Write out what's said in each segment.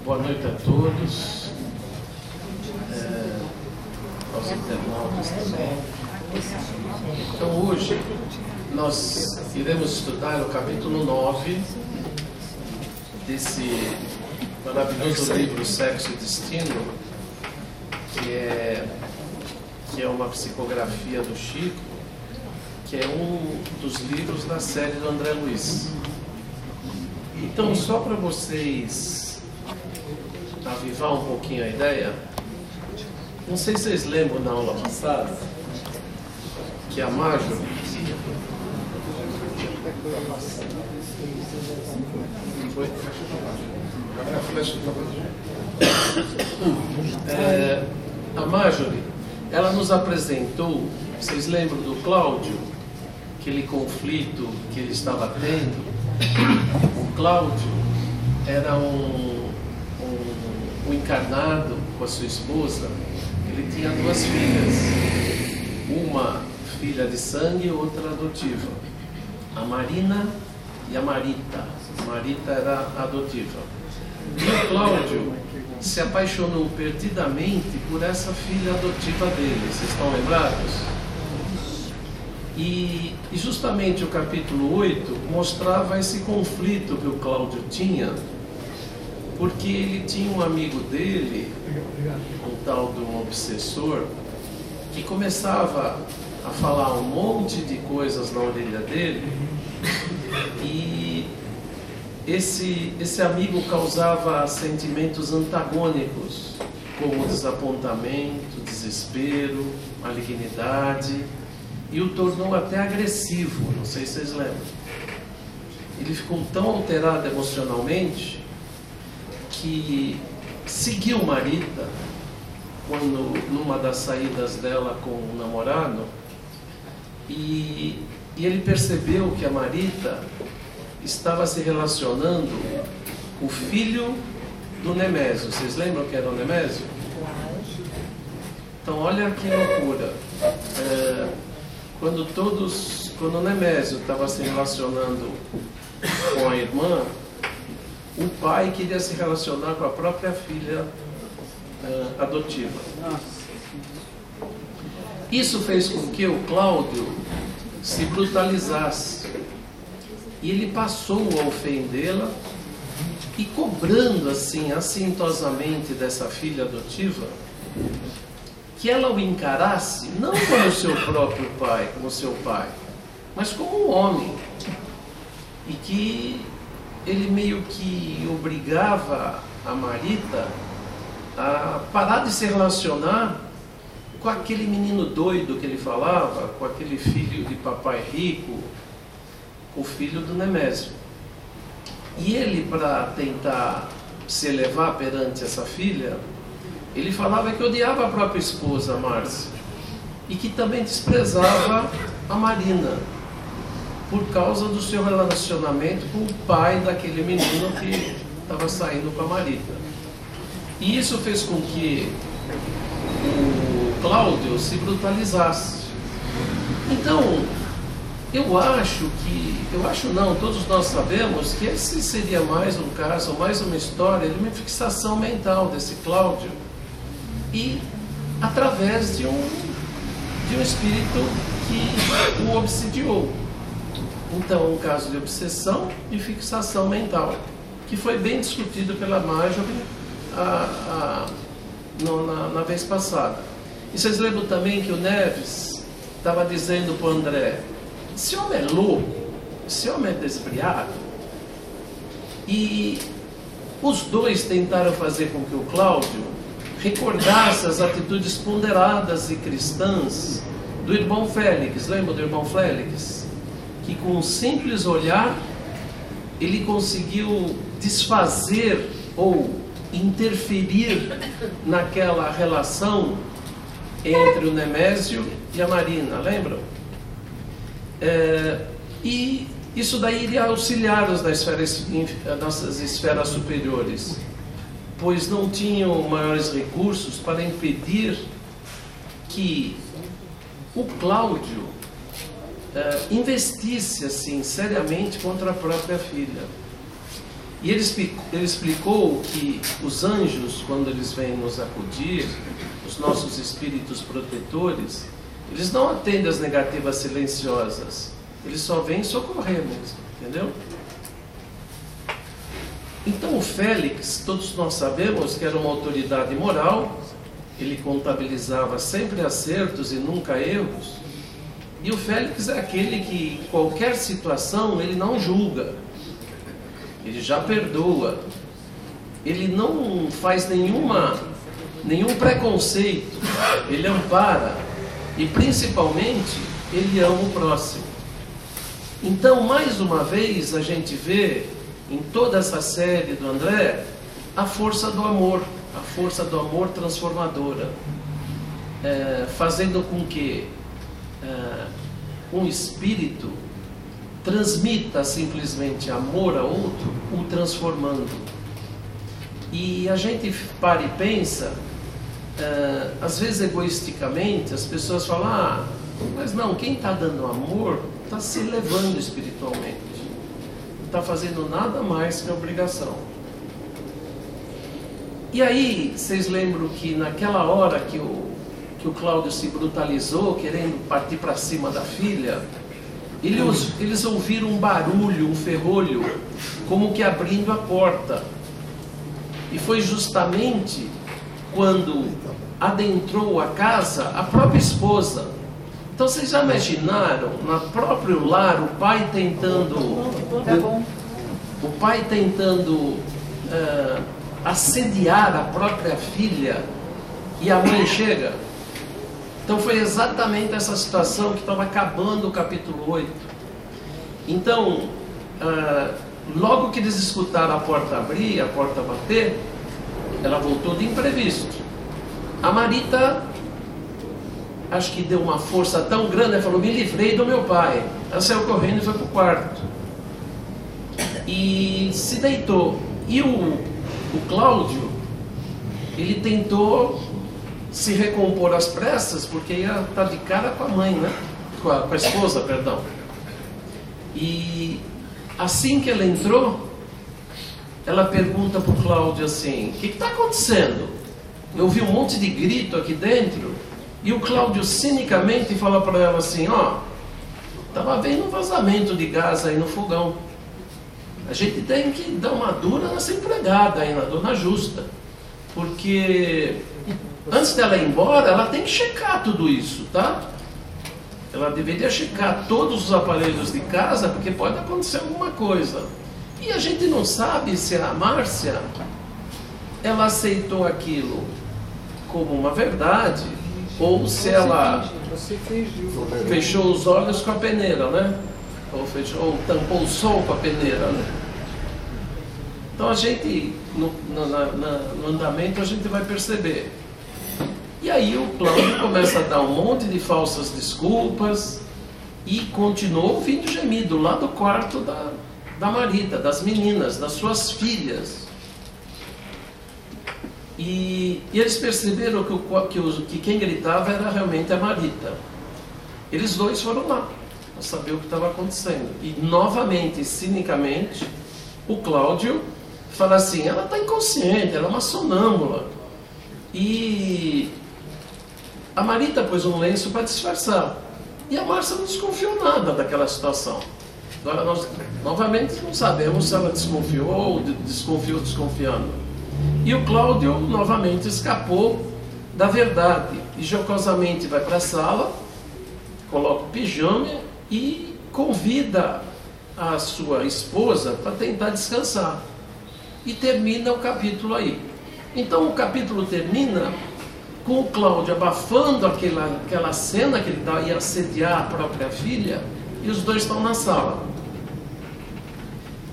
Boa noite a todos, aos internautas também. Então hoje nós iremos estudar o capítulo 9 desse maravilhoso livro Sexo e Destino, que é uma psicografia do Chico, que é um dos livros da série do André Luiz. Então, só para vocês avivar um pouquinho a ideia, não sei se vocês lembram na aula passada que a Marjorie ela nos apresentou, vocês lembram do Cláudio, aquele conflito que ele estava tendo. O Cláudio era um encarnado com a sua esposa. Ele tinha duas filhas, uma filha de sangue e outra adotiva, a Marina e a Marita. A Marita era adotiva. E o Cláudio se apaixonou perdidamente por essa filha adotiva dele. Vocês estão lembrados? E justamente o capítulo 8 mostrava esse conflito que o Cláudio tinha, porque ele tinha um amigo dele, um tal de um obsessor, que começava a falar um monte de coisas na orelha dele, e esse amigo causava sentimentos antagônicos, como desapontamento, desespero, malignidade, e o tornou até agressivo. Não sei se vocês lembram. Ele ficou tão alterado emocionalmente que seguiu Marita quando numa das saídas dela com o namorado, e ele percebeu que a Marita estava se relacionando com o filho do Nemésio. Vocês lembram que era o Nemésio? Então olha que loucura. Quando o Nemésio estava se relacionando com a irmã, o pai queria se relacionar com a própria filha adotiva. Isso fez com que o Cláudio se brutalizasse, e ele passou a ofendê-la e cobrando assim assintosamente dessa filha adotiva que ela o encarasse não como seu próprio pai, como seu pai, mas como um homem, e que ele meio que obrigava a Marita a parar de se relacionar com aquele menino doido que ele falava, com aquele filho de papai rico, o filho do Nemésio. E ele, para tentar se elevar perante essa filha, ele falava que odiava a própria esposa, a Márcia, e que também desprezava a Marina, por causa do seu relacionamento com o pai daquele menino que estava saindo com a Marita. E isso fez com que o Cláudio se brutalizasse. Então, todos nós sabemos que esse seria mais um caso, mais uma história de uma fixação mental desse Cláudio, e através de um espírito que o obsidiou. Então, um caso de obsessão e fixação mental, que foi bem discutido pela Marjorie na vez passada. E vocês lembram também que o Neves estava dizendo para o André: esse homem é louco, esse homem é desbriado. E os dois tentaram fazer com que o Cláudio recordasse as atitudes ponderadas e cristãs do irmão Félix. Lembra do irmão Félix? Que com um simples olhar ele conseguiu desfazer ou interferir naquela relação entre o Nemésio e a Marina, lembram? E isso daí iria auxiliar as nossas esferas superiores, pois não tinham maiores recursos para impedir que o Cláudio investisse assim seriamente contra a própria filha. E ele explicou que os anjos, quando eles vêm nos acudir, os nossos espíritos protetores, eles não atendem as negativas silenciosas, eles só vêm socorrer mesmo, entendeu? Então o Félix, todos nós sabemos que era uma autoridade moral, ele contabilizava sempre acertos e nunca erros, e o Félix é aquele que, em qualquer situação, ele não julga, ele já perdoa, ele não faz nenhum preconceito, ele ampara, e principalmente, ele ama o próximo. Então, mais uma vez, a gente vê, em toda essa série do André, a força do amor transformadora, fazendo com que um espírito transmita simplesmente amor a outro, o transformando. E a gente para e pensa, às vezes egoisticamente, as pessoas falam, mas não, quem está dando amor está se elevando espiritualmente, não está fazendo nada mais que obrigação. E aí, vocês lembram que naquela hora que o Cláudio se brutalizou, querendo partir para cima da filha, eles ouviram um barulho, um ferrolho, como que abrindo a porta. E foi justamente quando adentrou a casa a própria esposa. Então vocês já imaginaram, no próprio lar, o pai tentando assediar a própria filha, e a mãe chega? Então foi exatamente essa situação que estava acabando o capítulo 8. Então, logo que eles escutaram a porta abrir, a porta bater, ela voltou de imprevisto. A Marita, acho que deu uma força tão grande, ela falou, me livrei do meu pai. Ela saiu correndo e foi para o quarto. E se deitou. E o Cláudio, ele tentou se recompor às pressas, porque ia estar de cara com a mãe, né? Com a esposa, perdão. E assim que ela entrou, ela pergunta para o Cláudio assim, o que está acontecendo? Eu ouvi um monte de grito aqui dentro. E o Cláudio cinicamente fala para ela assim, estava vendo um vazamento de gás aí no fogão. A gente tem que dar uma dura nessa empregada aí, na dona Justa. Porque antes dela ir embora, ela tem que checar tudo isso, tá? Ela deveria checar todos os aparelhos de casa, porque pode acontecer alguma coisa. E a gente não sabe se a Márcia, ela aceitou aquilo como uma verdade, ou se ela fechou os olhos com a peneira, né? Ou tampou o sol com a peneira, né? Então a gente, no andamento, a gente vai perceber. E aí o Cláudio começa a dar um monte de falsas desculpas e continuou ouvindo gemido lá do quarto da Marita, das meninas, das suas filhas. E eles perceberam que quem gritava era realmente a Marita. Eles dois foram lá para saber o que estava acontecendo. E novamente, cinicamente, o Cláudio fala assim, ela está inconsciente, ela é uma sonâmbula. E a Marita pôs um lenço para disfarçar. E a Márcia não desconfiou nada daquela situação. Agora nós, novamente, não sabemos se ela desconfiou ou desconfiou desconfiando. E o Cláudio, novamente, escapou da verdade. E jocosamente vai para a sala, coloca o pijama e convida a sua esposa para tentar descansar. E termina o capítulo aí. Então o capítulo termina com o Cláudio abafando aquela cena que ele ia assediar a própria filha, e os dois estão na sala.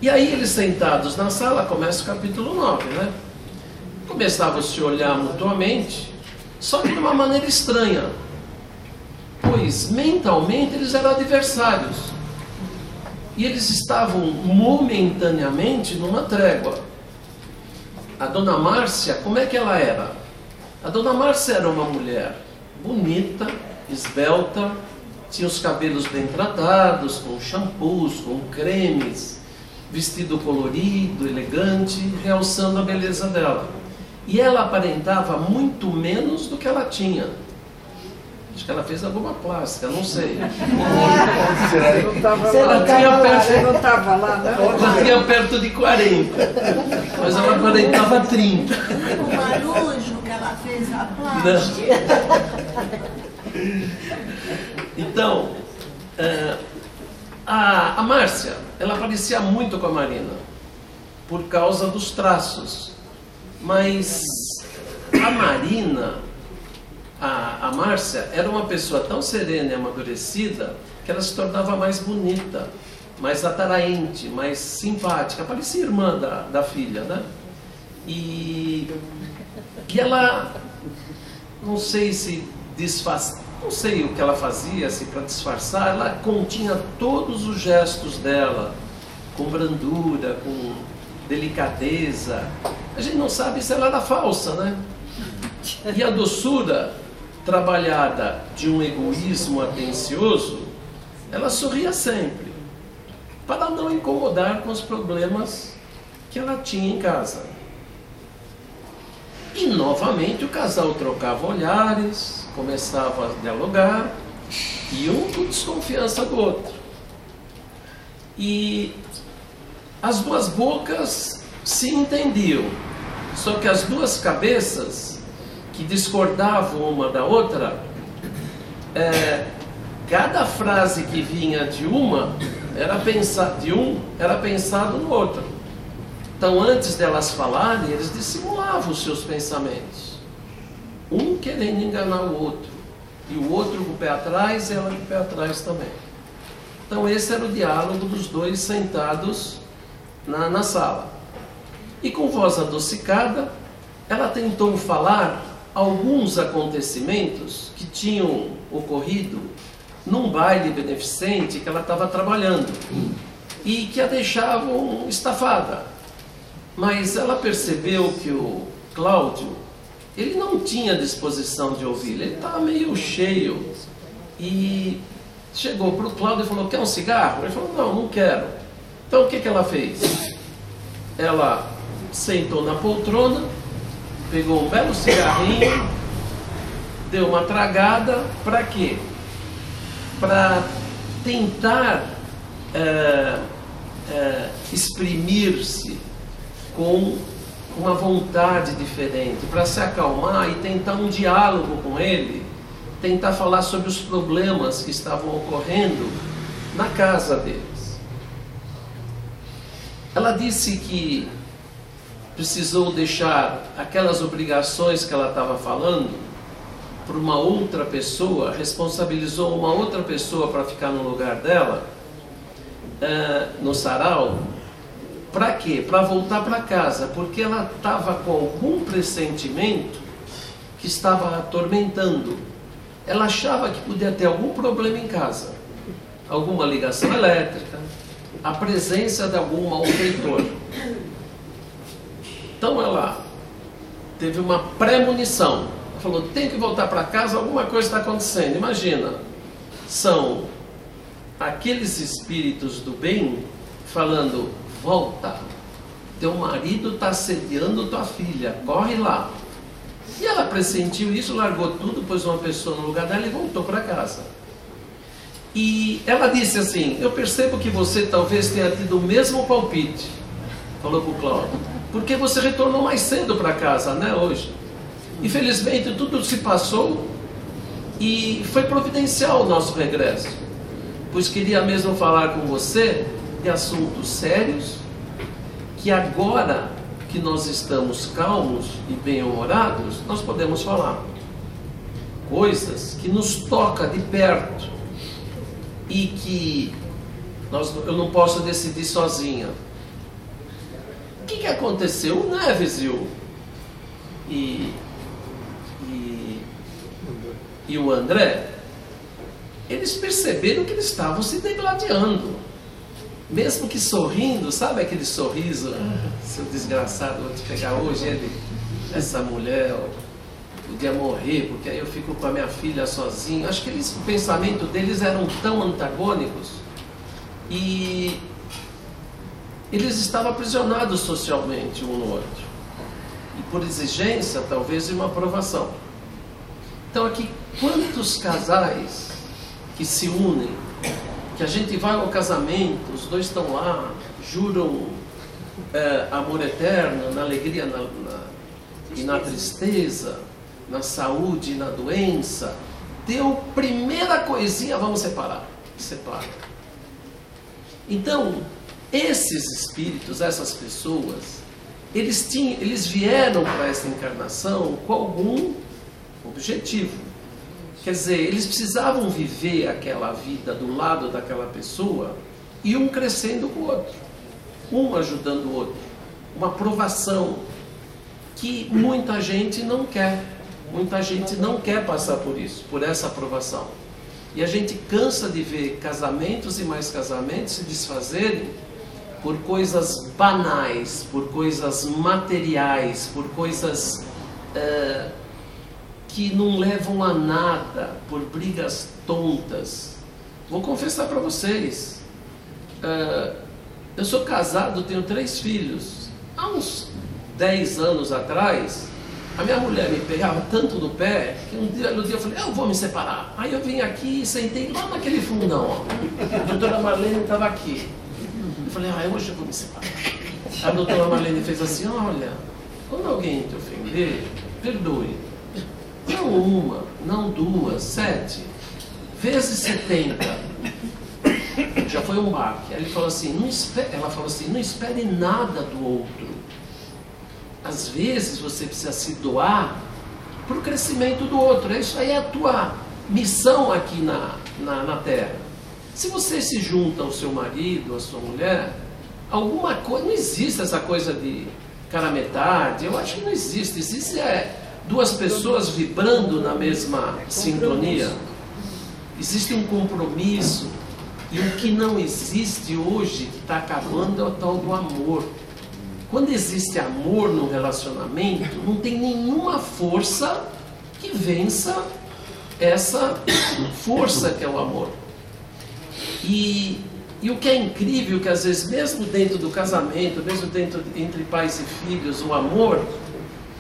E aí eles sentados na sala, começa o capítulo 9, né? Começavam a se olhar mutuamente, só que de uma maneira estranha, pois mentalmente eles eram adversários. E eles estavam momentaneamente numa trégua. A dona Márcia, como é que ela era? A dona Márcia era uma mulher bonita, esbelta, tinha os cabelos bem tratados, com shampoos, com cremes, vestido colorido, elegante, realçando a beleza dela. E ela aparentava muito menos do que ela tinha. Acho que ela fez alguma plástica, não sei. Você não estava lá, não? Ela tinha perto de 40, mas ela aparentava 30. O Marujo que ela fez a plástica. Então, a Márcia, ela parecia muito com a Marina, por causa dos traços. Mas a Marina, a Márcia, era uma pessoa tão serena e amadurecida que ela se tornava mais bonita, mais atraente, mais simpática. Parecia irmã da filha, né? E ela, não sei se não sei o que ela fazia, se para disfarçar, ela continha todos os gestos dela, com brandura, com delicadeza. A gente não sabe se ela era falsa, né? E a doçura, trabalhada de um egoísmo atencioso, ela sorria sempre, para não incomodar com os problemas que ela tinha em casa. E novamente o casal trocava olhares, começava a dialogar, e um com desconfiança do outro. E as duas bocas se entendiam, só que as duas cabeças, que discordavam uma da outra, cada frase que vinha de um era pensado no outro. Então, antes delas falarem, eles dissimulavam os seus pensamentos, um querendo enganar o outro, e o outro com o pé atrás, e ela com o pé atrás também. Então, esse era o diálogo dos dois sentados na sala. E com voz adocicada, ela tentou falar alguns acontecimentos que tinham ocorrido num baile beneficente que ela estava trabalhando e que a deixavam estafada. Mas ela percebeu que o Cláudio, ele não tinha disposição de ouvir, ele estava meio cheio. E chegou para o Cláudio e falou: quer um cigarro? Ele falou: não, não quero. Então o que ela fez? Ela sentou na poltrona, pegou um belo cigarrinho, deu uma tragada. Para quê? Para tentar exprimir-se com uma vontade diferente, para se acalmar e tentar um diálogo com ele, tentar falar sobre os problemas que estavam ocorrendo na casa deles. Ela disse que precisou deixar aquelas obrigações que ela estava falando para uma outra pessoa, responsabilizou uma outra pessoa para ficar no lugar dela, no sarau. Para quê? Para voltar para casa, porque ela estava com algum pressentimento que estava a atormentando. Ela achava que podia ter algum problema em casa, alguma ligação elétrica, a presença de algum malfeitor. Então ela teve uma premonição. Ela falou: tem que voltar para casa, alguma coisa está acontecendo. Imagina, são aqueles espíritos do bem falando: volta, teu marido está assediando tua filha, corre lá. E ela pressentiu isso, largou tudo, pôs uma pessoa no lugar dela e voltou para casa. E ela disse assim: eu percebo que você talvez tenha tido o mesmo palpite, falou para o Cláudio, porque você retornou mais cedo para casa, né, hoje. Infelizmente tudo se passou e foi providencial o nosso regresso, pois queria mesmo falar com você de assuntos sérios, que agora que nós estamos calmos e bem-humorados, nós podemos falar. Coisas que nos toca de perto e que eu não posso decidir sozinha. O que aconteceu? O Neves e o André, eles perceberam que eles estavam se degladiando. Mesmo que sorrindo, sabe aquele sorriso? Seu desgraçado, vou te pegar hoje, essa mulher, ó, podia morrer, porque aí eu fico com a minha filha sozinho. Acho que o pensamento deles eram tão antagônicos. E eles estavam aprisionados socialmente um no outro. E por exigência, talvez, de uma aprovação. Então aqui, quantos casais que se unem, que a gente vai ao casamento, os dois estão lá, juram amor eterno, na alegria e na tristeza, na saúde e na doença, deu primeira coisinha, vamos separar. Separa. Então, esses espíritos, essas pessoas, eles vieram para essa encarnação com algum objetivo. Quer dizer, eles precisavam viver aquela vida do lado daquela pessoa e um crescendo com o outro, um ajudando o outro. Uma aprovação que muita gente não quer. Muita gente não quer passar por isso, por essa aprovação. E a gente cansa de ver casamentos e mais casamentos se desfazerem por coisas banais, por coisas materiais, por coisas que não levam a nada, por brigas tontas. Vou confessar para vocês, eu sou casado, tenho 3 filhos. Há uns 10 anos atrás, a minha mulher me pegava tanto no pé, que no dia eu falei, eu vou me separar. Aí eu vim aqui e sentei lá naquele fundão, ó. A doutora Marlene estava aqui. Eu falei, hoje eu vou me separar. A doutora Marlene fez assim, olha, quando alguém te ofender, perdoe. Não uma, não 2, 7, vezes 70. Já foi um baque. Aí ele falou assim, ela falou assim, não espere nada do outro. Às vezes você precisa se doar para o crescimento do outro. Isso aí é a tua missão aqui na Terra. Se você se junta ao seu marido, à sua mulher, alguma coisa, não existe essa coisa de cara metade, eu acho que não existe. Existe 2 pessoas vibrando na mesma sintonia. Existe um compromisso. E o que não existe hoje, que está acabando, é o tal do amor. Quando existe amor no relacionamento, não tem nenhuma força que vença essa força que é o amor. E o que é incrível, que às vezes, mesmo dentro do casamento, mesmo entre pais e filhos, o amor,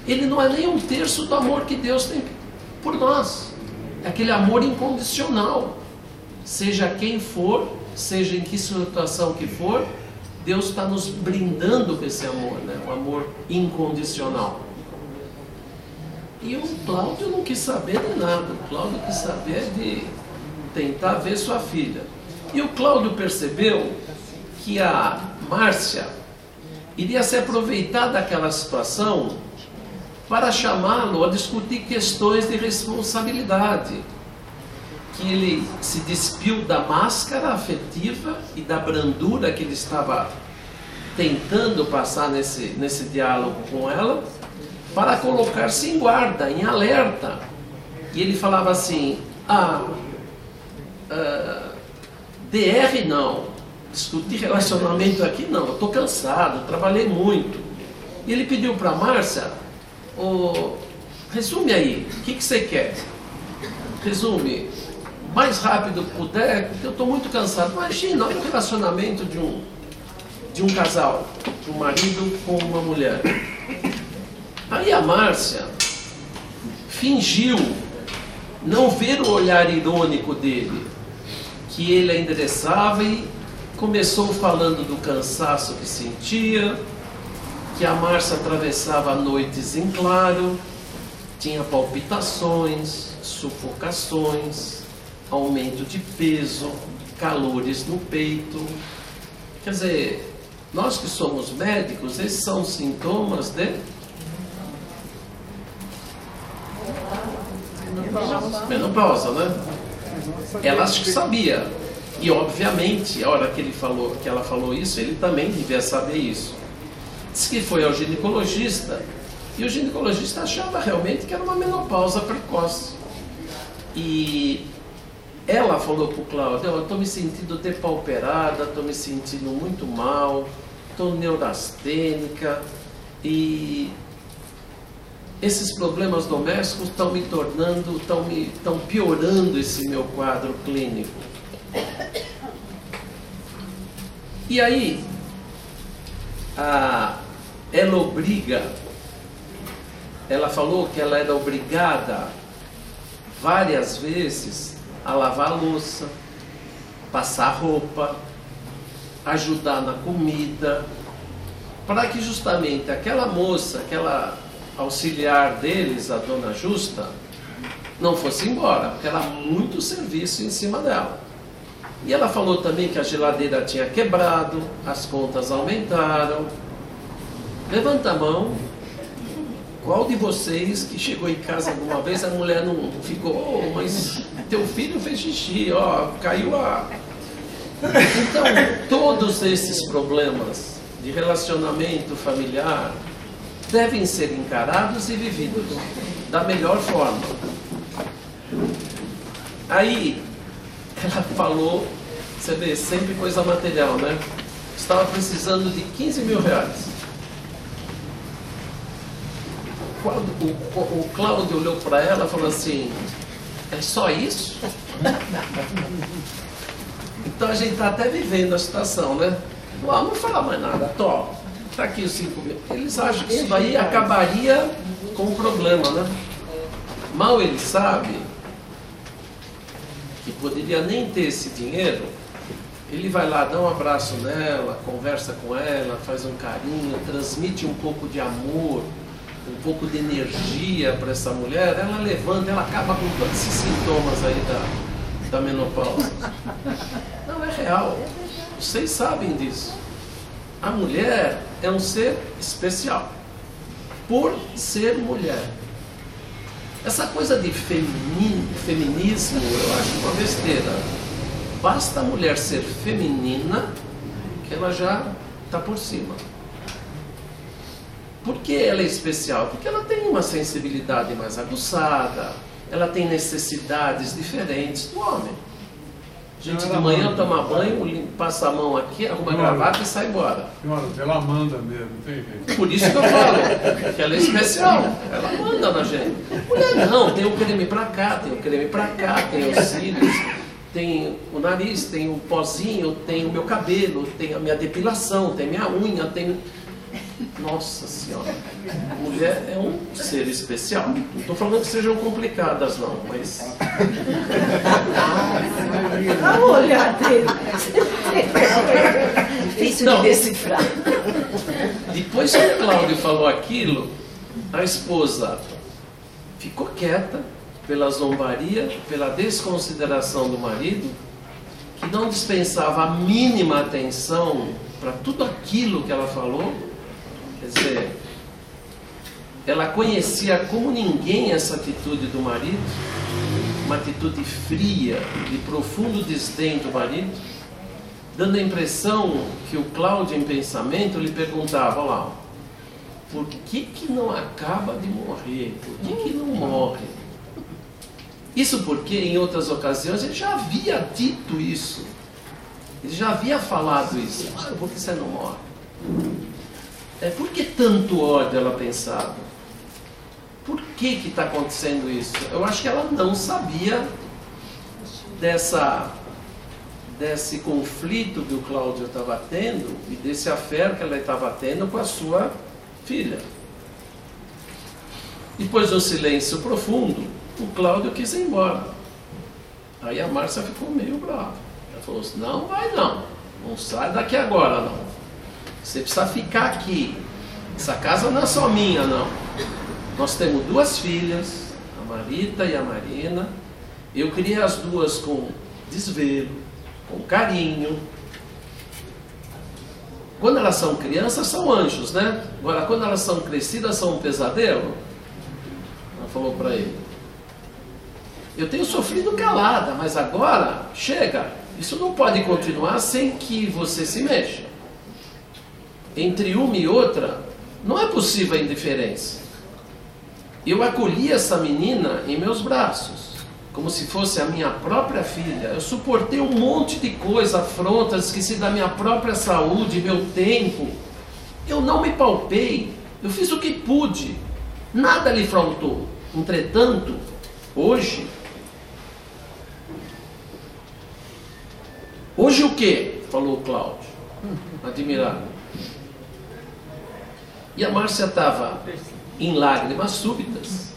ele não é nem 1/3 do amor que Deus tem por nós. É aquele amor incondicional. Seja quem for, seja em que situação que for, Deus está nos brindando com esse amor, né? O amor incondicional. E o Cláudio não quis saber de nada. O Cláudio quis saber de tentar ver sua filha. E o Cláudio percebeu que a Márcia iria se aproveitar daquela situação para chamá-lo a discutir questões de responsabilidade. Que ele se despiu da máscara afetiva e da brandura que ele estava tentando passar nesse diálogo com ela, para colocar-se em guarda, em alerta. E ele falava assim, DR não, discutir relacionamento aqui não, eu estou cansado, trabalhei muito. E ele pediu para a Márcia, resume aí, o que você quer? Resume, mais rápido que puder, porque eu estou muito cansado. Imagina, olha o relacionamento de um casal, de um marido com uma mulher. Aí a Márcia fingiu não ver o olhar irônico dele, que ele a endereçava, e começou falando do cansaço que sentia, que a Márcia atravessava noites em claro, tinha palpitações, sufocações, aumento de peso, calores no peito. Quer dizer, nós que somos médicos, esses são sintomas de menopausa, né? Ela acho que sabia. E obviamente, a hora que ela falou isso, ele também devia saber isso. Disse que foi ao ginecologista, e o ginecologista achava realmente que era uma menopausa precoce. E ela falou para o Cláudio, eu estou me sentindo depauperada, estou me sentindo muito mal, estou neurastênica, e esses problemas domésticos estão me tornando, estão piorando esse meu quadro clínico. E aí, ela obriga, ela falou que ela era obrigada várias vezes a lavar a louça, passar roupa, ajudar na comida, para que justamente aquela moça, aquela auxiliar deles, a dona Justa, não fosse embora, porque era muito serviço em cima dela. E ela falou também que a geladeira tinha quebrado, as contas aumentaram. Levanta a mão. Qual de vocês que chegou em casa alguma vez, a mulher não ficou, oh, mas teu filho fez xixi, ó, caiu a... Então, todos esses problemas de relacionamento familiar devem ser encarados e vividos da melhor forma. Aí, ela falou, você vê, sempre coisa material, né? Estava precisando de 15 mil reais. Quando o Cláudio olhou para ela e falou assim, é só isso? Então a gente está até vivendo a situação, né? Não fala mais nada, está aqui os 5 mil. Eles acham que isso daí acabaria com o problema, né? Mal ele sabe que poderia nem ter esse dinheiro, ele vai lá, dá um abraço nela, conversa com ela, faz um carinho, transmite um pouco de amor, um pouco de energia para essa mulher, ela levanta, ela acaba com todos esses sintomas aí da menopausa. Não, é real. Vocês sabem disso. A mulher é um ser especial, por ser mulher. Essa coisa de feminismo, eu acho uma besteira. Basta a mulher ser feminina, que ela já está por cima. Por que ela é especial? Porque ela tem uma sensibilidade mais aguçada, ela tem necessidades diferentes do homem. A gente de manhã toma banho, passa a mão aqui, arruma a gravata e sai embora. Ela manda mesmo, não tem jeito. Por isso que eu falo que ela é especial, ela manda na gente. Mulher não, tem o creme pra cá, tem o creme pra cá, tem os cílios, tem o nariz, tem o pozinho, tem o meu cabelo, tem a minha depilação, tem minha unha, tem... Nossa Senhora, a mulher é um ser especial. Não estou falando que sejam complicadas, não, mas... A olhar dele. Difícil de decifrar. Depois que o Cláudio falou aquilo, a esposa ficou quieta pela zombaria, pela desconsideração do marido, que não dispensava a mínima atenção para tudo aquilo que ela falou. Quer dizer, ela conhecia como ninguém essa atitude do marido, uma atitude fria, de profundo desdém do marido, dando a impressão que o Cláudio, em pensamento, lhe perguntava, olha lá, por que não acaba de morrer? Por que não morre? Isso porque, em outras ocasiões, ele já havia dito isso. Ele já havia falado isso. Por que você não morre? Por que tanto ódio, ela pensava? Por que está acontecendo isso? Eu acho que ela não sabia desse conflito que o Cláudio estava tendo e desse affair que ela estava tendo com a sua filha. Depois de um silêncio profundo, o Cláudio quis ir embora. Aí a Márcia ficou meio brava. Ela falou assim, não vai não sai daqui agora não. Você precisa ficar aqui. Essa casa não é só minha, não. Nós temos 2 filhas, a Marita e a Marina. Eu criei as 2 com desvelo, com carinho. Quando elas são crianças, são anjos, né? Agora, quando elas são crescidas, são um pesadelo. Ela falou para ele. Eu tenho sofrido calada, mas agora, chega. Isso não pode continuar sem que você se mexa. Entre uma e outra, não é possível a indiferença. Eu acolhi essa menina em meus braços, como se fosse a minha própria filha. Eu suportei um monte de coisa, afrontas, esqueci da minha própria saúde, meu tempo. Eu não me palpei, eu fiz o que pude, nada lhe faltou. Entretanto, hoje o quê? Falou o Cláudio, admirado. E a Márcia estava em lágrimas súbitas,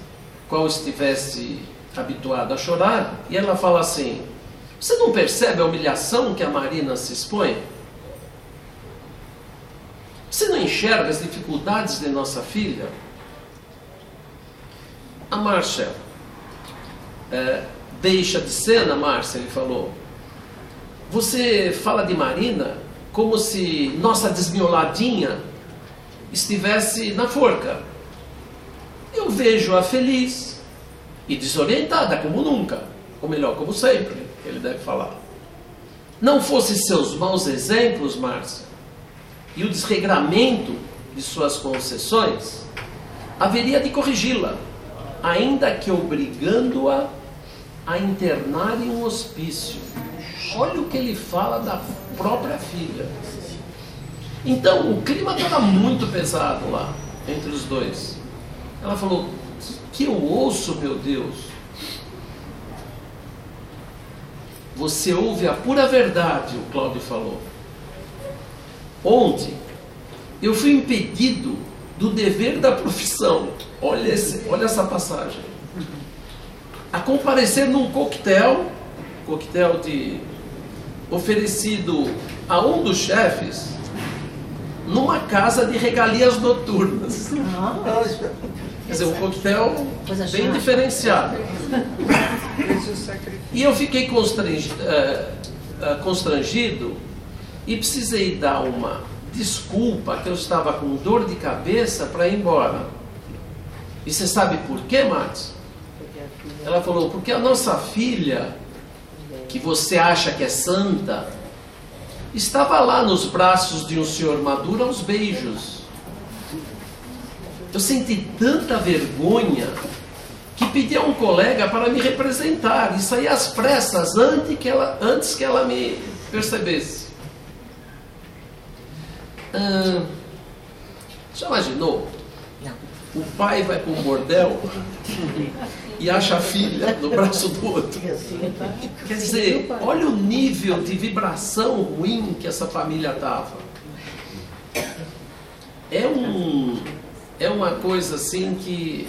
qual estivesse habituada a chorar, e ela fala assim: você não percebe a humilhação que a Marina se expõe? Você não enxerga as dificuldades de nossa filha? A Márcia deixa de cena, Márcia, ele falou. Você fala de Marina como se nossa desmioladinha estivesse na forca. Eu vejo-a feliz e desorientada como nunca, ou melhor, como sempre, ele deve falar. Não fosse seus maus exemplos, Márcia, e o desregramento de suas concessões, haveria de corrigi-la, ainda que obrigando-a a internar em um hospício. Olha o que ele fala da própria filha. Então, o clima estava muito pesado lá, entre os dois. Ela falou: que eu ouço, meu Deus. Você ouve a pura verdade, o Cláudio falou. Ontem, eu fui impedido do dever da profissão. Olha essa passagem. A comparecer num coquetel oferecido a um dos chefes, numa casa de regalias noturnas. Quer dizer, um coquetel bem diferenciado. E eu fiquei constrangido e precisei dar uma desculpa que eu estava com dor de cabeça para ir embora. E você sabe por quê, Max? Ela falou: porque a nossa filha, que você acha que é santa, estava lá nos braços de um senhor maduro aos beijos. Eu senti tanta vergonha que pedi a um colega para me representar e saí às pressas antes que ela me percebesse. Já imaginou? O pai vai para um bordel e acha a filha no braço do outro. Quer dizer, olha o nível de vibração ruim que essa família estava. É uma coisa assim que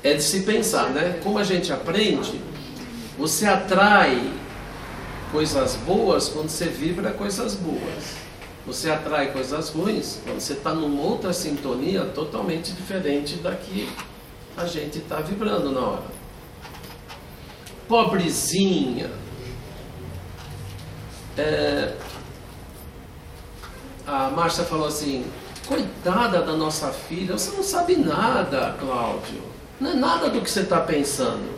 é de se pensar, né? Como a gente aprende, você atrai coisas boas quando você vibra coisas boas. Você atrai coisas ruins quando você está numa outra sintonia totalmente diferente da que a gente está vibrando na hora. Pobrezinha. A Márcia falou assim: coitada da nossa filha, você não sabe nada, Cláudio. Não é nada do que você está pensando.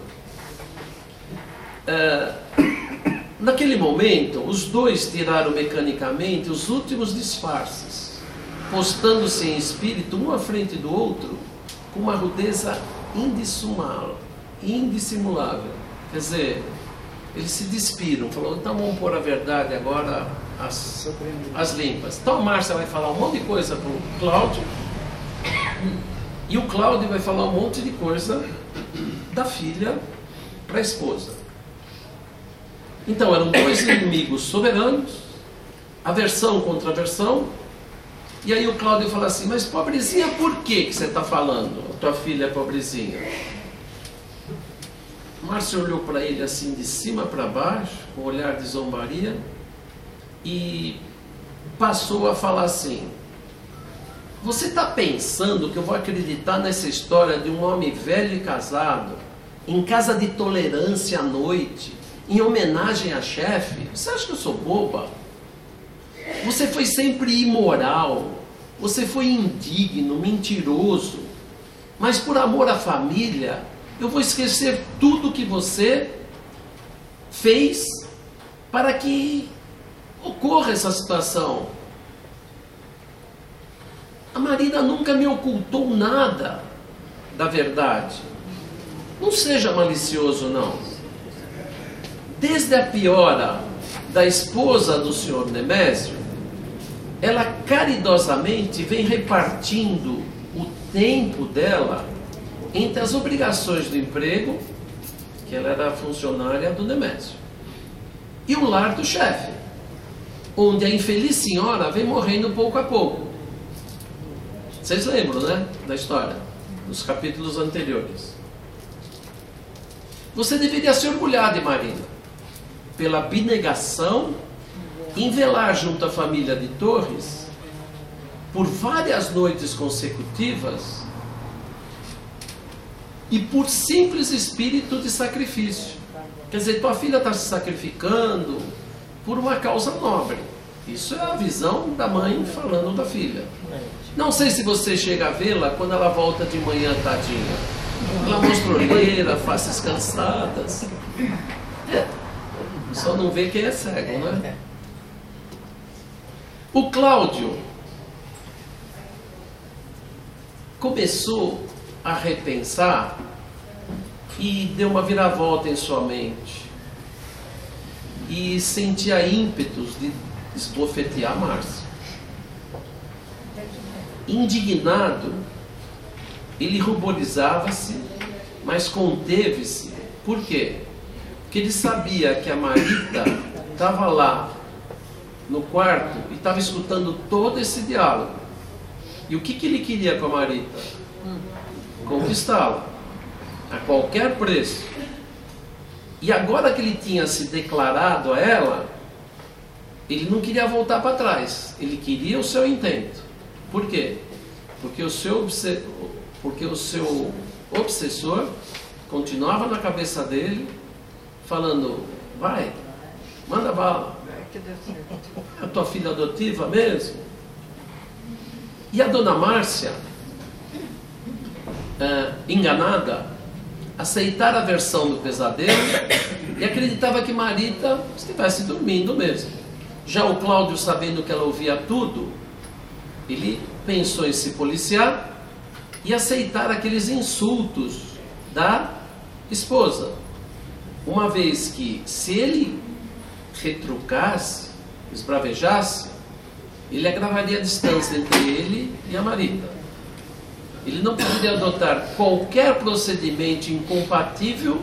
Naquele momento, os dois tiraram mecanicamente os últimos disfarces, postando-se em espírito um à frente do outro, com uma rudeza indissimulável. Quer dizer, eles se despiram, falou: então vamos pôr a verdade agora as limpas. Então a Márcia vai falar um monte de coisa para o Cláudio, e o Cláudio vai falar um monte de coisa da filha para a esposa. Então eram dois inimigos soberanos, aversão contra aversão. E aí o Cláudio fala assim: mas pobrezinha, por que você está falando? A tua filha é pobrezinha. Márcia olhou para ele assim de cima para baixo, com um olhar de zombaria, e passou a falar assim: você está pensando que eu vou acreditar nessa história de um homem velho e casado, em casa de tolerância à noite, em homenagem a chefe? Você acha que eu sou boba? Você foi sempre imoral, você foi indigno, mentiroso, mas por amor à família, eu vou esquecer tudo que você fez para que ocorra essa situação. A Marina nunca me ocultou nada da verdade. Não seja malicioso, não. Desde a piora da esposa do senhor Nemésio, ela caridosamente vem repartindo o tempo dela entre as obrigações do emprego, que ela era funcionária do Nemésio, e o lar do chefe, onde a infeliz senhora vem morrendo pouco a pouco. Vocês lembram, né, da história, dos capítulos anteriores. Você deveria se orgulhar de Marina, pela abnegação em velar junto à família de Torres, por várias noites consecutivas, e por simples espírito de sacrifício. Quer dizer, tua filha está se sacrificando por uma causa nobre. Isso é a visão da mãe falando da filha. Não sei se você chega a vê-la quando ela volta de manhã, tadinha. Ela mostroleira, faces cansadas. Só não vê quem é cego, né? O Cláudio começou a repensar e deu uma viravolta em sua mente. E sentia ímpetos de esbofetear Márcia. Indignado, ele ruborizava-se, mas conteve-se. Por quê? Porque ele sabia que a Marita estava lá no quarto e estava escutando todo esse diálogo. E o que ele queria com a Marita? Conquistá-la a qualquer preço. E agora que ele tinha se declarado a ela, ele não queria voltar para trás. Ele queria o seu intento. Por quê? Porque o seu obsessor continuava na cabeça dele, falando: vai, manda bala. É a tua filha adotiva mesmo? E a dona Márcia, enganada, aceitara a versão do pesadelo e acreditava que Marita estivesse dormindo mesmo. Já o Cláudio, sabendo que ela ouvia tudo, ele pensou em se policiar e aceitar aqueles insultos da esposa, uma vez que, se ele retrucasse, esbravejasse, ele agravaria a distância entre ele e a Marita. Ele não poderia adotar qualquer procedimento incompatível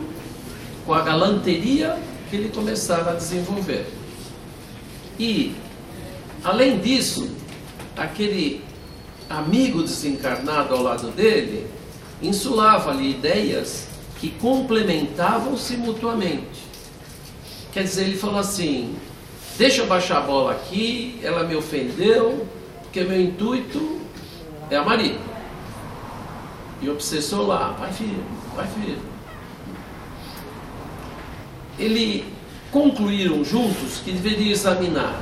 com a galanteria que ele começara a desenvolver. E, além disso, aquele amigo desencarnado ao lado dele insulava-lhe ideias que complementavam-se mutuamente. Quer dizer, ele falou assim: deixa eu baixar a bola aqui, ela me ofendeu, porque meu intuito é a Marita. E o obsessor lá: vai filho, vai filho. Eles concluíram juntos que deveriam examinar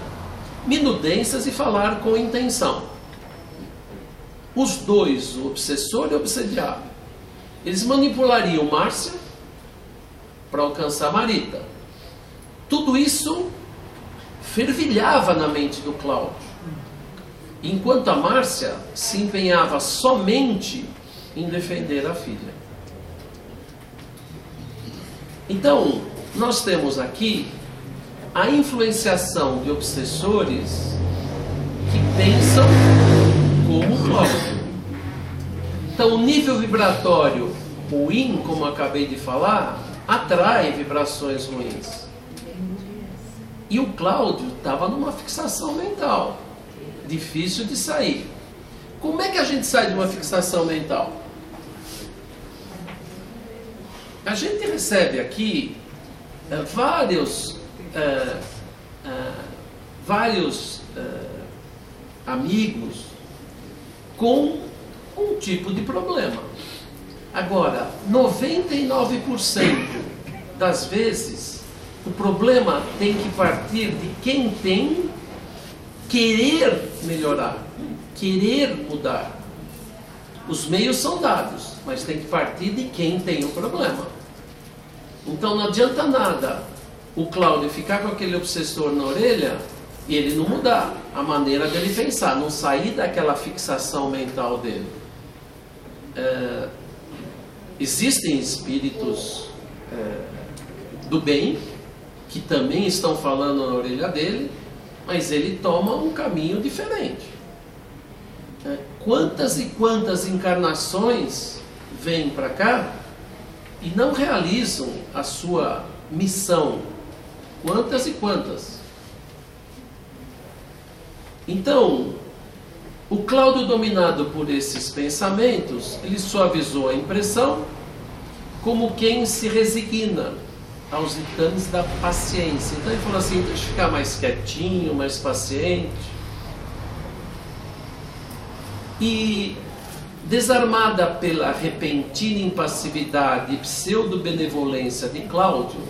minudências e falar com intenção. Os dois, o obsessor e o obsediado, eles manipulariam Márcia para alcançar Marita. Tudo isso fervilhava na mente do Cláudio, enquanto a Márcia se empenhava somente em defender a filha. Então, nós temos aqui a influenciação de obsessores que pensam como o Cláudio. Então, o nível vibratório ruim, como acabei de falar, atrai vibrações ruins. E o Cláudio estava numa fixação mental, difícil de sair. Como é que a gente sai de uma fixação mental? A gente recebe aqui vários amigos com um tipo de problema. Agora, 99% das vezes, o problema tem que partir de quem tem querer melhorar, querer mudar. Os meios são dados, mas tem que partir de quem tem o problema. Então não adianta nada o Cláudio ficar com aquele obsessor na orelha e ele não mudar a maneira dele pensar, não sair daquela fixação mental dele. Existem espíritos do bem que também estão falando na orelha dele, mas ele toma um caminho diferente. Quantas e quantas encarnações vêm para cá e não realizam a sua missão? Quantas e quantas? Então, O Cláudio, dominado por esses pensamentos, ele suavizou a impressão como quem se resigna aos ditames da paciência. Então ele falou assim: deixa eu ficar mais quietinho, mais paciente. E, desarmada pela repentina impassividade e pseudo-benevolência de Cláudio,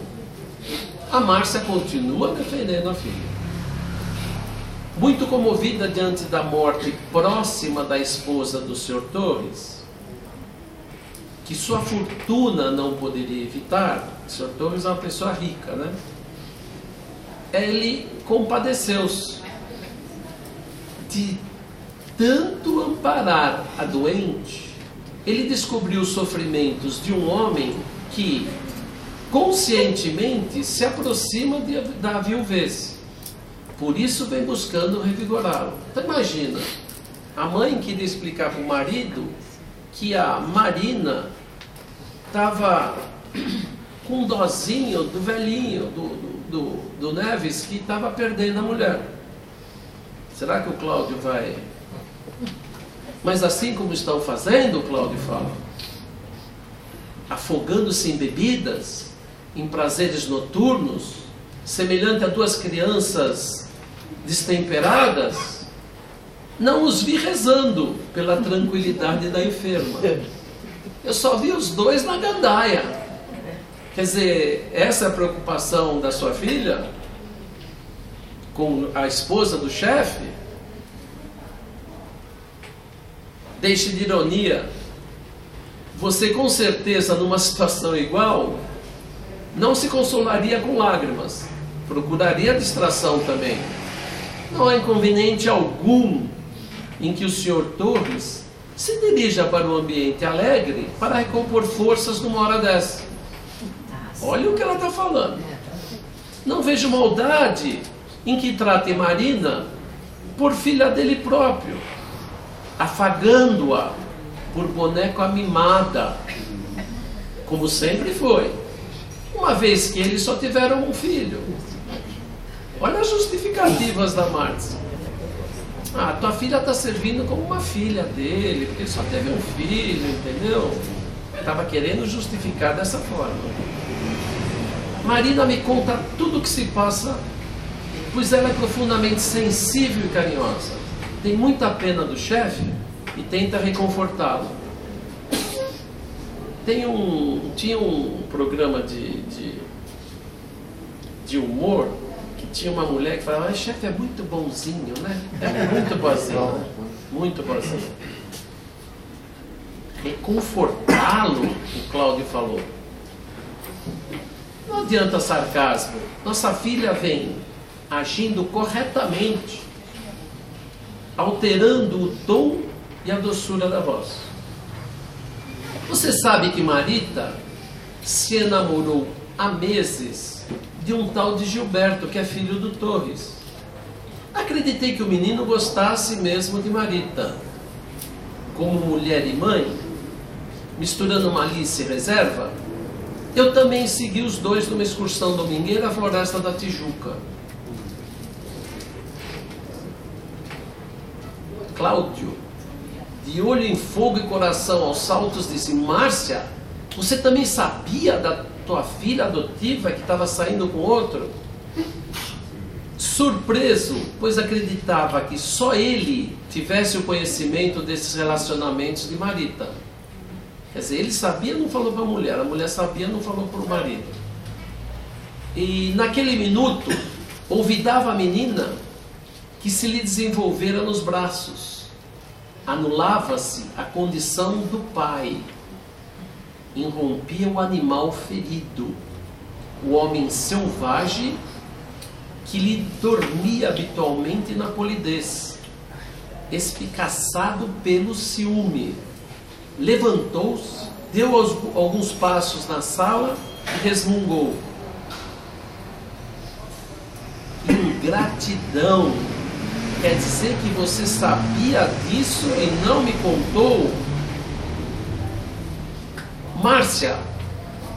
a Márcia continua defendendo a filha. Muito comovida diante da morte próxima da esposa do Sr. Torres, que sua fortuna não poderia evitar. O Sr. Torres é uma pessoa rica, né? Ele compadeceu-se de tanto amparar a doente. Ele descobriu os sofrimentos de um homem que conscientemente se aproxima da viuvez. Por isso vem buscando revigorá-lo. Então imagina, a mãe queria explicar para o marido que a Marina estava com um dozinho do velhinho, do Neves, que estava perdendo a mulher. Será que o Cláudio vai... Mas assim como estão fazendo, o Cláudio fala, afogando-se em bebidas, em prazeres noturnos, semelhante a duas crianças destemperadas, não os vi rezando pela tranquilidade da enferma. Eu só vi os dois na gandaia. Quer dizer, essa é a preocupação da sua filha com a esposa do chefe? Deixe de ironia. Você, com certeza, numa situação igual, não se consolaria com lágrimas, procuraria distração também. Não há inconveniente algum em que o Sr. Torres se dirija para um ambiente alegre para recompor forças numa hora dessa. Olha o que ela está falando. Não vejo maldade em que trate Marina por filha dele próprio, afagando-a por boneca mimada, como sempre foi, uma vez que eles só tiveram um filho. Olha as justificativas da Márcia. Ah, tua filha está servindo como uma filha dele, porque ele só teve um filho, entendeu? Estava querendo justificar dessa forma. Marina me conta tudo o que se passa, pois ela é profundamente sensível e carinhosa. Tem muita pena do chefe e tenta reconfortá-lo. Tinha um programa de humor, que tinha uma mulher que falava: chefe é muito bonzinho, né? É muito boazinho, muito boazinho. Reconfortá-lo, o Cláudio falou. Não adianta sarcasmo. Nossa filha vem agindo corretamente, alterando o tom e a doçura da voz. Você sabe que Marita se enamorou há meses de um tal de Gilberto, que é filho do Torres. Acreditei que o menino gostasse mesmo de Marita. Como mulher e mãe, misturando malícia e reserva, eu também segui os dois numa excursão domingueira à Floresta da Tijuca. Cláudio, de olho em fogo e coração aos saltos, disse: Márcia, você também sabia da tua filha adotiva que estava saindo com outro? Surpreso, pois acreditava que só ele tivesse o conhecimento desses relacionamentos de Marita. Quer dizer, ele sabia, não falou para a mulher sabia, não falou para o marido. E naquele minuto, olvidava a menina que se lhe desenvolvera nos braços. Anulava-se a condição do pai. Irrompia o animal ferido, o homem selvagem que lhe dormia habitualmente na polidez, espicaçado pelo ciúme. Levantou-se, deu alguns passos na sala e resmungou: ingratidão! Quer dizer que você sabia disso e não me contou? Márcia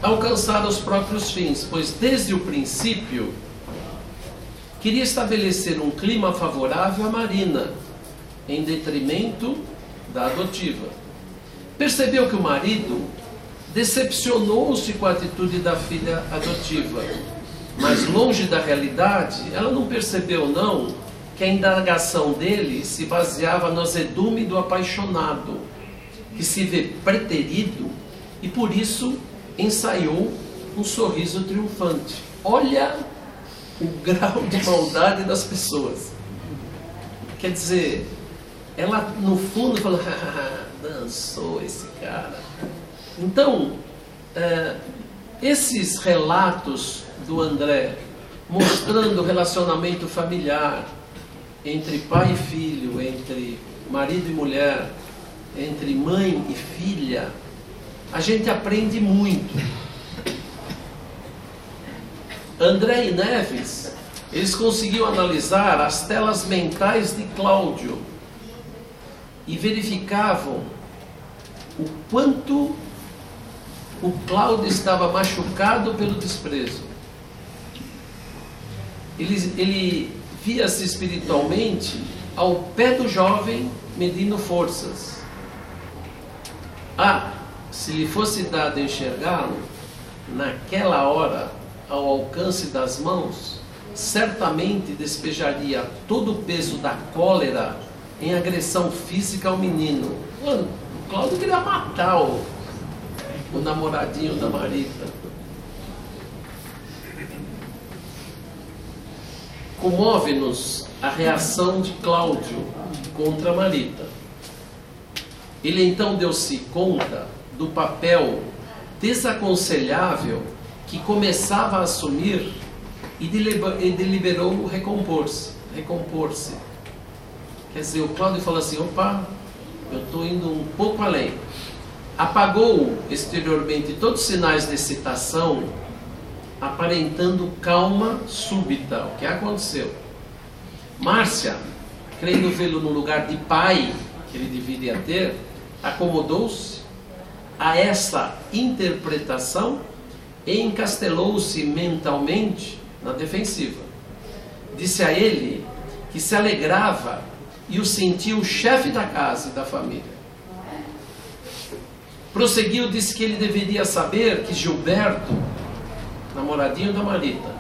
alcançara os próprios fins, pois desde o princípio queria estabelecer um clima favorável a Marina, em detrimento da adotiva. Percebeu que o marido decepcionou-se com a atitude da filha adotiva, mas longe da realidade, ela não percebeu não que a indagação dele se baseava no azedume do apaixonado, que se vê preterido e por isso ensaiou um sorriso triunfante. Olha o grau de maldade das pessoas. Quer dizer, ela no fundo falou, dançou esse cara. Então, esses relatos do André, mostrando o relacionamento familiar entre pai e filho, entre marido e mulher, entre mãe e filha, a gente aprende muito. André e Neves, eles conseguiram analisar as telas mentais de Cláudio e verificavam o quanto o Cláudio estava machucado pelo desprezo. Ele via-se espiritualmente ao pé do jovem medindo forças. Se lhe fosse dado enxergá-lo, naquela hora, ao alcance das mãos, certamente despejaria todo o peso da cólera em agressão física ao menino. Mano, o Cláudio queria matar o namoradinho da Marita. Comove-nos a reação de Cláudio contra Marita. Ele então deu-se conta do papel desaconselhável que começava a assumir e deliberou recompor-se. Quer dizer, o Cláudio falou assim, opa, eu estou indo um pouco além. Apagou exteriormente todos os sinais de excitação, aparentando calma súbita. O que aconteceu? Márcia, crendo vê-lo no lugar de pai que ele deveria ter, acomodou-se a essa interpretação e encastelou-se mentalmente na defensiva. Disse a ele que se alegrava e o sentia o chefe da casa e da família. Prosseguiu, disse que ele deveria saber que Gilberto, namoradinho da Marita,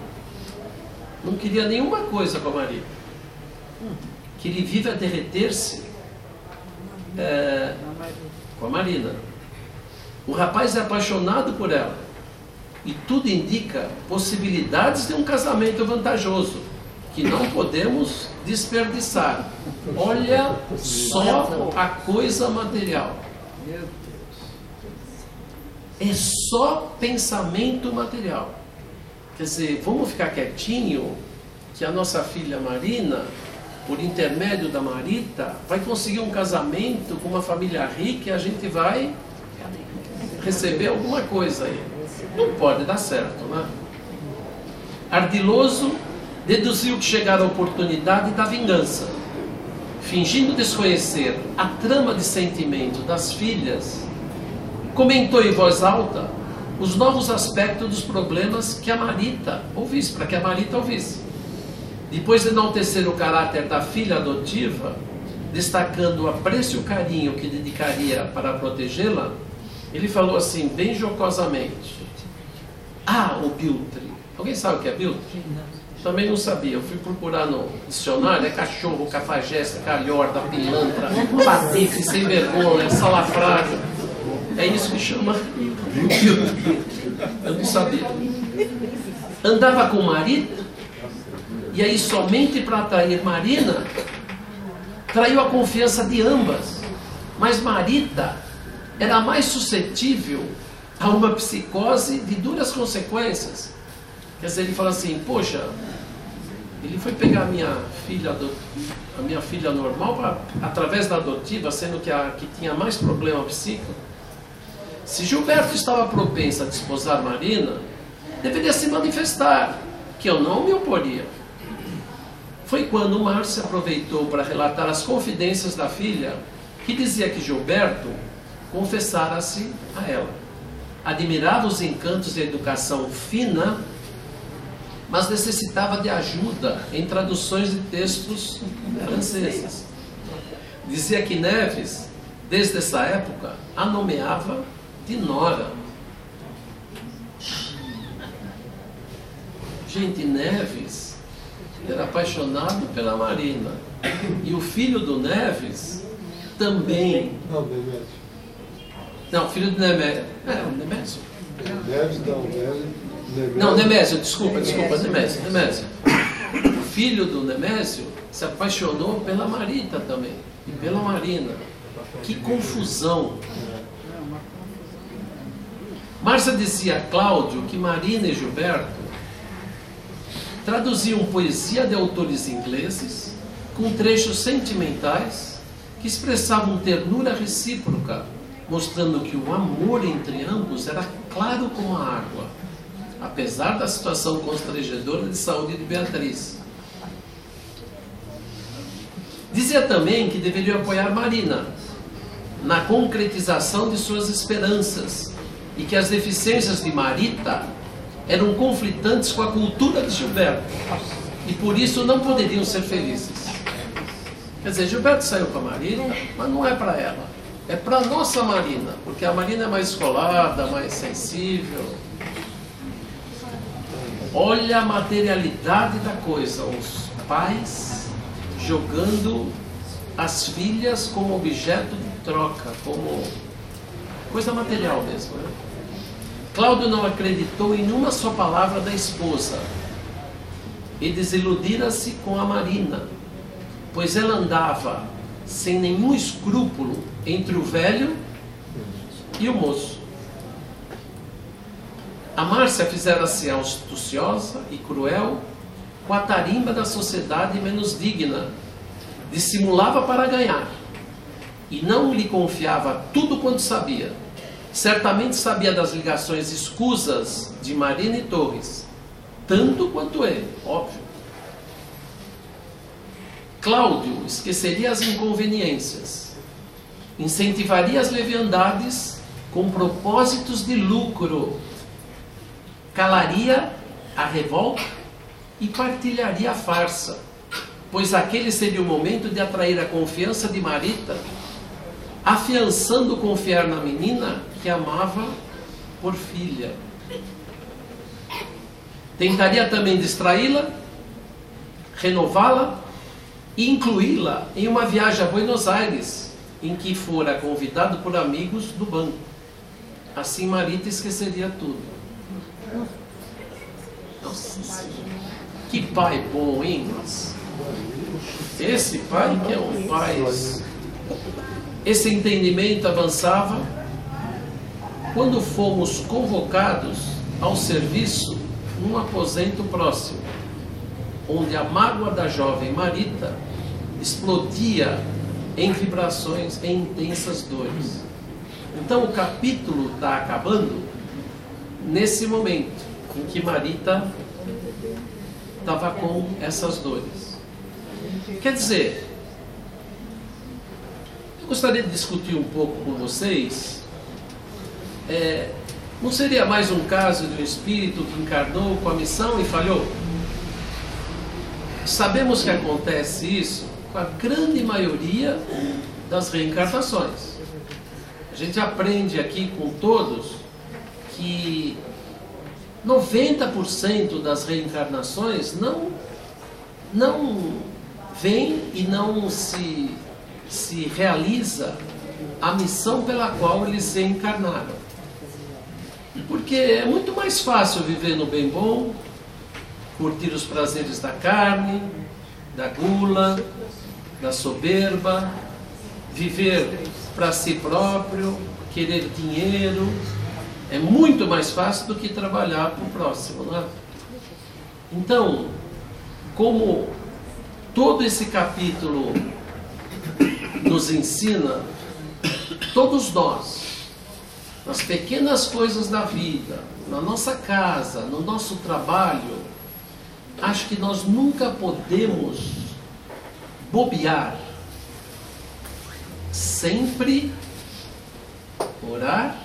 não queria nenhuma coisa com a Marita, que ele vive a derreter-se com a Marina. O rapaz é apaixonado por ela e tudo indica possibilidades de um casamento vantajoso que não podemos desperdiçar. Olha só a coisa material. É só pensamento material. Quer dizer, vamos ficar quietinho que a nossa filha Marina, por intermédio da Marita, vai conseguir um casamento com uma família rica e a gente vai receber alguma coisa aí. Não pode dar certo, né? Ardiloso, deduziu que chegara a oportunidade da vingança. Fingindo desconhecer a trama de sentimento das filhas, comentou em voz alta os novos aspectos dos problemas que a Marita ouvisse, para que a Marita ouvisse. Depois de enaltecer o caráter da filha adotiva, destacando o apreço e o carinho que dedicaria para protegê-la, ele falou assim, bem jocosamente, o biltre. Alguém sabe o que é biltre? Também não sabia. Eu fui procurar no dicionário, é cachorro, cafajeste, calhorda, pilantra, patife, sem vergonha, salafrário. É isso que chama biltre. Eu não sabia. Andava com Marita, e aí somente para atrair Marina, traiu a confiança de ambas. Mas Marita era mais suscetível a uma psicose de duras consequências. Quer dizer, ele fala assim, poxa, ele foi pegar a minha filha normal através da adotiva, sendo que a que tinha mais problema psíquico. Se Gilberto estava propenso a desposar Marina, deveria se manifestar, que eu não me oporia. Foi quando Márcia aproveitou para relatar as confidências da filha, que dizia que Gilberto confessara-se a ela. Admirava os encantos da educação fina, mas necessitava de ajuda em traduções de textos franceses. Dizia que Neves, desde essa época, a nomeava de nora. Gente, Neves era apaixonado pela Marina. E o filho do Neves também. Não, Nemésio. Não, filho do Nemésio. O Nemésio. Neves não, Nemésio. Não, Nemésio, desculpa, Nemésio. O filho do Nemésio se apaixonou pela Marita também. E pela Marina. Que confusão. Márcia dizia a Cláudio que Marina e Gilberto traduziam poesia de autores ingleses com trechos sentimentais que expressavam ternura recíproca, mostrando que o amor entre ambos era claro como a água, apesar da situação constrangedora de saúde de Beatriz. Dizia também que deveriam apoiar Marina na concretização de suas esperanças e que as deficiências de Marita eram conflitantes com a cultura de Gilberto e por isso não poderiam ser felizes. Quer dizer, Gilberto saiu para Marina, mas não é para ela, é para a nossa Marina, porque a Marina é mais escolada, mais sensível. Olha a materialidade da coisa, os pais jogando as filhas como objeto de troca, como coisa material mesmo, né? Cláudio não acreditou em uma só palavra da esposa e desiludira-se com a Marina, pois ela andava sem nenhum escrúpulo entre o velho e o moço. A Márcia fizera-se astuciosa e cruel com a tarimba da sociedade menos digna, dissimulava para ganhar e não lhe confiava tudo quanto sabia. Certamente sabia das ligações escusas de Marina e Torres, tanto quanto ele, óbvio. Cláudio esqueceria as inconveniências, incentivaria as leviandades com propósitos de lucro, calaria a revolta e partilharia a farsa, pois aquele seria o momento de atrair a confiança de Marita, afiançando confiar na menina que amava por filha. Tentaria também distraí-la, renová-la e incluí-la em uma viagem a Buenos Aires, em que fora convidado por amigos do banco. Assim Marita esqueceria tudo. Nossa, que pai bom, hein? Esse pai que é um pai... Esse entendimento avançava quando fomos convocados ao serviço num aposento próximo, onde a mágoa da jovem Marita explodia em vibrações, em intensas dores. Então o capítulo está acabando nesse momento em que Marita estava com essas dores. Quer dizer, eu gostaria de discutir um pouco com vocês, não seria mais um caso de um espírito que encarnou com a missão e falhou? Sabemos que acontece isso com a grande maioria das reencarnações. A gente aprende aqui com todos que 90% das reencarnações não vem e não se realiza a missão pela qual eles se encarnaram. Porque é muito mais fácil viver no bem bom, curtir os prazeres da carne, da gula, da soberba, viver para si próprio, querer dinheiro. É muito mais fácil do que trabalhar para o próximo, não é? Então, como todo esse capítulo nos ensina, todos nós, nas pequenas coisas da vida, na nossa casa, no nosso trabalho, acho que nós nunca podemos bobear. Sempre orar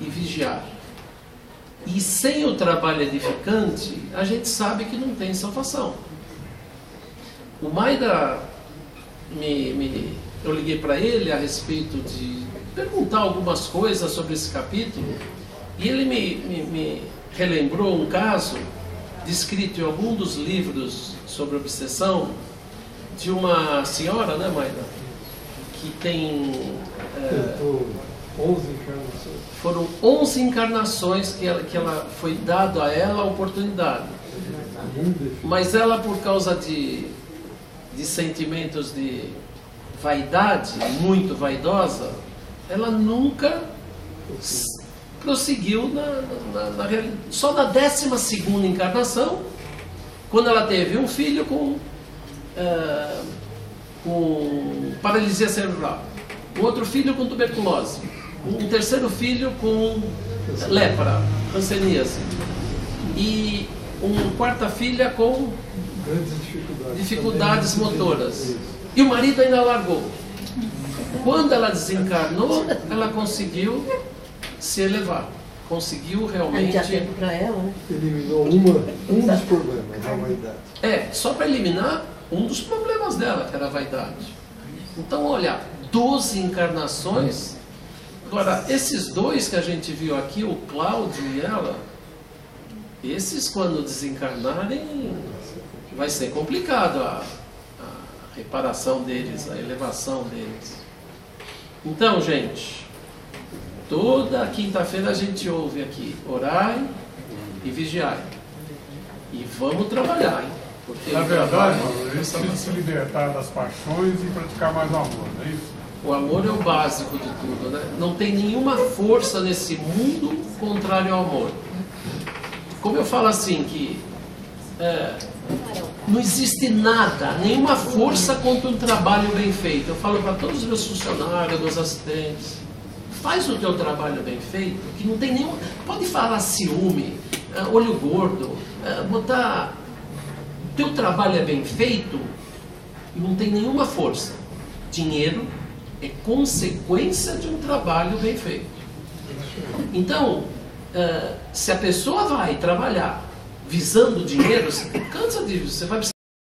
e vigiar. E sem o trabalho edificante, a gente sabe que não tem salvação. O Maida me eu liguei para ele a respeito de perguntar algumas coisas sobre esse capítulo, e ele me relembrou um caso descrito em algum dos livros sobre obsessão de uma senhora, né, Maida, que tem... Tentou 11 encarnações. Foram 11 encarnações que ela foi dado a ela a oportunidade. Mas ela, por causa de sentimentos de vaidade, muito vaidosa, ela nunca prosseguiu na realidade. Só na 12ª encarnação, quando ela teve um filho com paralisia cerebral, um outro filho com tuberculose, um terceiro filho com lepra, hanseníase, e uma quarta filha com dificuldades motoras. E o marido ainda largou. Quando ela desencarnou, ela conseguiu se elevar. Conseguiu realmente... Aí já tempo para ela, né? Eliminou um dos problemas, a vaidade. Só para eliminar um dos problemas dela, que era a vaidade. Então, olha, 12 encarnações. Agora, esses dois que a gente viu aqui, o Cláudio e ela, esses quando desencarnarem, vai ser complicado a reparação deles, a elevação deles. Então, gente, toda quinta-feira a gente ouve aqui, orai e vigiai. E vamos trabalhar, hein? Porque na verdade, eles precisam se libertar das paixões e praticar mais o amor, não é isso? O amor é o básico de tudo, né? Não tem nenhuma força nesse mundo contrário ao amor. Como eu falo assim, que não existe nada, nenhuma força contra um trabalho bem feito. Eu falo para todos os meus funcionários, meus assistentes, faz o teu trabalho bem feito, que não tem nenhum... Pode falar ciúme, olho gordo, botar... Teu trabalho é bem feito e não tem nenhuma força. Dinheiro é consequência de um trabalho bem feito. Então, se a pessoa vai trabalhar visando dinheiro, você cansa disso, você vai